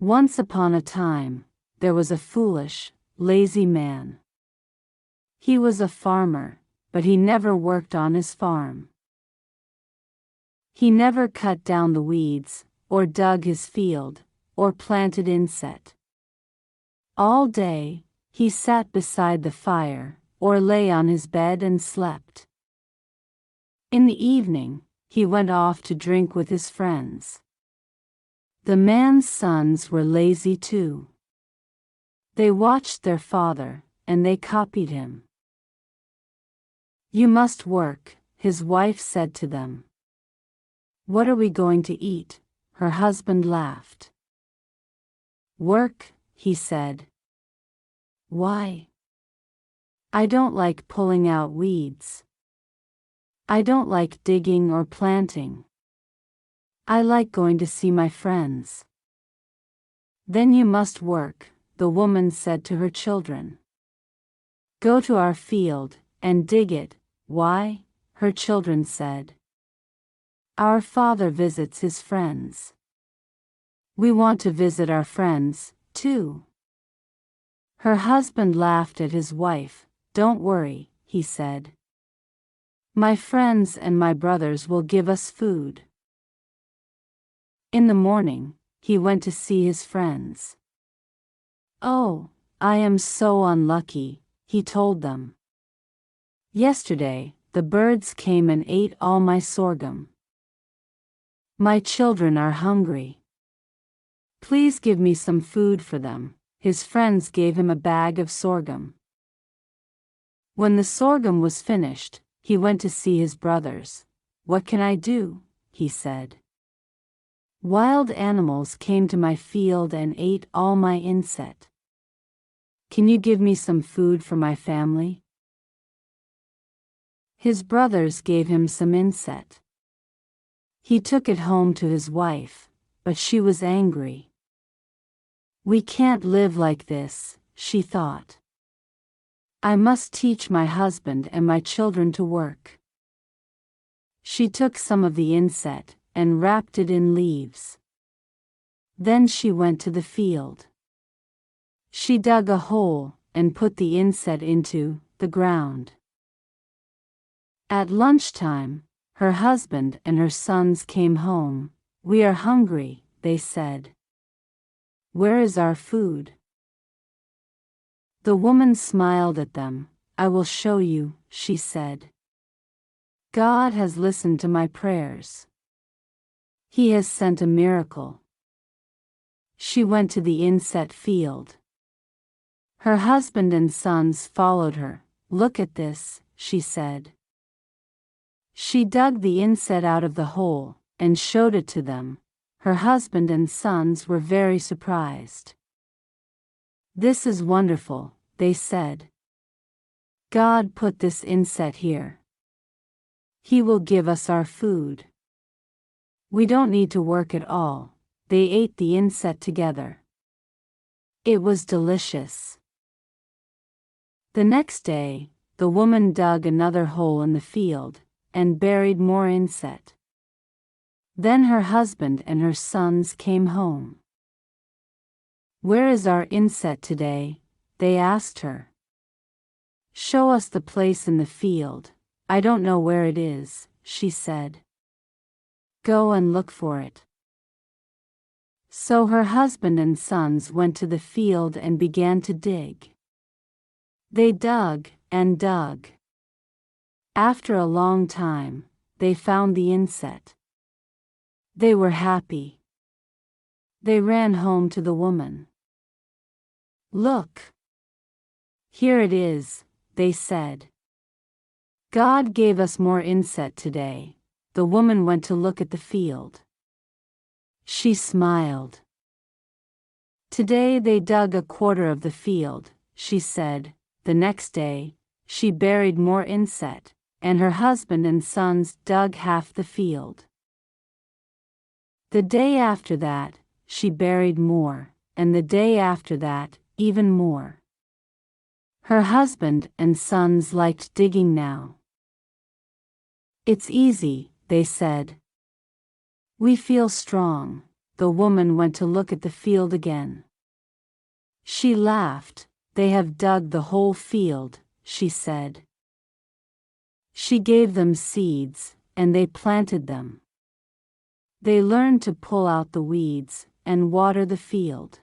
Once upon a time, there was a foolish, lazy man. He was a farmer, but he never worked on his farm. He never cut down the weeds, or dug his field, or planted inset. All day, he sat beside the fire, or lay on his bed and slept. In the evening, he went off to drink with his friends. The man's sons were lazy too. They watched their father, and they copied him. "You must work," his wife said to them. "What are we going to eat?" her husband laughed. "Work," he said. "Why?" "I don't like pulling out weeds. I don't like digging or planting. I like going to see my friends." "Then you must work," the woman said to her children. "Go to our field, and dig it." "Why?" her children said. "Our father visits his friends. We want to visit our friends, too." Her husband laughed at his wife. "Don't worry," he said. "My friends and my brothers will give us food." In the morning, he went to see his friends. "Oh, I am so unlucky," he told them. "Yesterday, the birds came and ate all my sorghum. My children are hungry. Please give me some food for them." His friends gave him a bag of sorghum. When the sorghum was finished, he went to see his brothers. "What can I do?" he said. "Wild animals came to my field and ate all my inset. Can you give me some food for my family?" His brothers gave him some inset. He took it home to his wife, but she was angry. "We can't live like this," she thought. "I must teach my husband and my children to work." She took some of the inset and wrapped it in leaves. Then she went to the field. She dug a hole and put the inset into the ground. At lunchtime, her husband and her sons came home. "We are hungry," they said. "Where is our food?" The woman smiled at them. "I will show you," she said. "God has listened to my prayers. He has sent a miracle." She went to the inset field. Her husband and sons followed her. "Look at this," she said. She dug the inset out of the hole and showed it to them. Her husband and sons were very surprised. "This is wonderful," they said. "God put this inset here. He will give us our food. We don't need to work at all." They ate the inset together. It was delicious. The next day, the woman dug another hole in the field and buried more inset. Then her husband and her sons came home. "Where is our inset today?" they asked her. "Show us the place in the field." "I don't know where it is," she said. "Go and look for it." So her husband and sons went to the field and began to dig. They dug and dug. After a long time, they found the inset. They were happy. They ran home to the woman. "Look. Here it is," they said. "God gave us more inset today." The woman went to look at the field. She smiled. "Today they dug a quarter of the field," she said. The next day, she buried more inset, and her husband and sons dug half the field. The day after that, she buried more, and the day after that, even more. Her husband and sons liked digging now. "It's easy," they said. "We feel strong. the woman went to look at the field again. She laughed. They have dug the whole field, she said. She gave them seeds, and they planted them. They learned to pull out the weeds and water the field.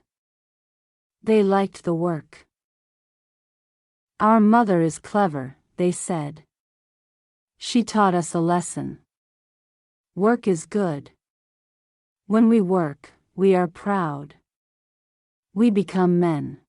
They liked the work. Our mother is clever, they said. She taught us a lesson. Work is good. When we work, we are proud. We become men.